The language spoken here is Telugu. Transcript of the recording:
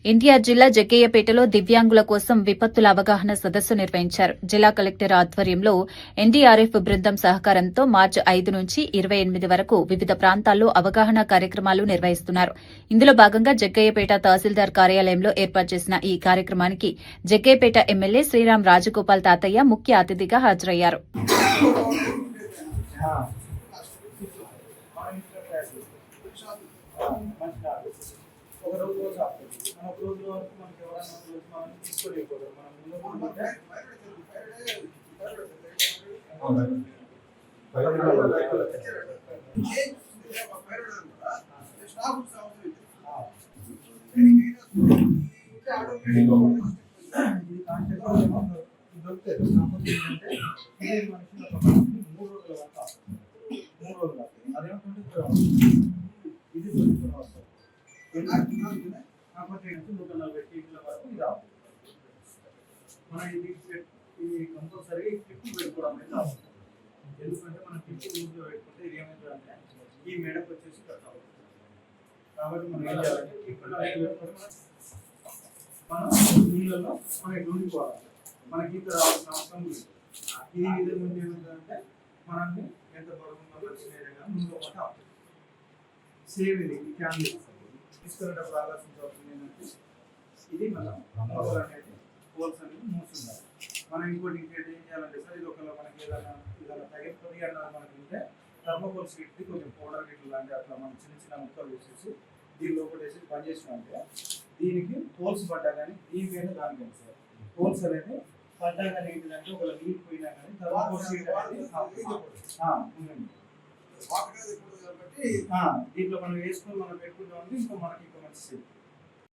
ఎన్టీఆర్ జిల్లా జగ్గయ్యపేటలో దివ్యాంగుల కోసం విపత్తుల అవగాహన సదస్సు నిర్వహించారు. జిల్లా కలెక్టర్ ఆధ్వర్యంలో ఎన్డీఆర్ఎఫ్ బృందం సహకారంతో మార్చి 5 నుంచి 28 వరకు వివిధ ప్రాంతాల్లో అవగాహన కార్యక్రమాలు నిర్వహిస్తున్నారు. ఇందులో భాగంగా జగ్గయ్యపేట తహసీల్దార్ కార్యాలయంలో ఏర్పాటు చేసిన ఈ కార్యక్రమానికి జగ్గయ్యపేట ఎమ్మెల్యే శ్రీరాం రాజగోపాల్ తాతయ్య ముఖ్య అతిథిగా హాజరయ్యారు. కంపల్సరీ కిట్ పెట్టుకోవడం అనేది అవసరం. ఎందుకంటే మనం కిట్ యూజ్లో పెట్టుకుంటే ఇది ఏమైందంటే ఈ మేడకు వచ్చేసి కట్ అవుతుంది. కాబట్టి మనం ఏం చేయాలంటే మనం నీళ్ళలో మనకి ఉండిపోవాలి. మనకి ఇక్కడ రావాల్సిన అవసరం లేదు. ఈ విధంగా ముందు ఏమైందంటే మనకి ఎంత బరువుగా వచ్చిన ఏదైనా ముందు ఒకటి అవుతుంది. సేమ్ ఇది క్యాన్ తీసుకునేటప్పుడు ఆలోచించవలసింది ఏంటంటే ఇది మనం అనేది హోల్స్ అనేది మూసుండాలి. మనం ఇంకోటి ఇంకేంటి ఏం చేయాలంటే సార్ ఇది ఒకవేళ మనకి ఏదైనా తగ్గిపోతుంది అన్నది మనకి ఉంటే థర్మోకోల్ షీట్ని కొంచెం పౌడర్ గిట్లు లాంటి అట్లా మనం చిన్న చిన్న ముక్కలు వేసేసి దీని లోపల వేసి పని చేసినామంటే దీనికి హోల్స్ పడ్డా కానీ దీనికైనా దానికైనా సార్ హోల్స్ అనేది పడ్డా కానీ ఏంటంటే ఒకవేళ నీళ్ళు పోయినా కానీ థర్మోకోల్ షీట్ అనేది దీంట్లో మనం వేసుకొని మనం పెట్టుకుంటామంటే ఇంకో మనకి ఇంకో మంచి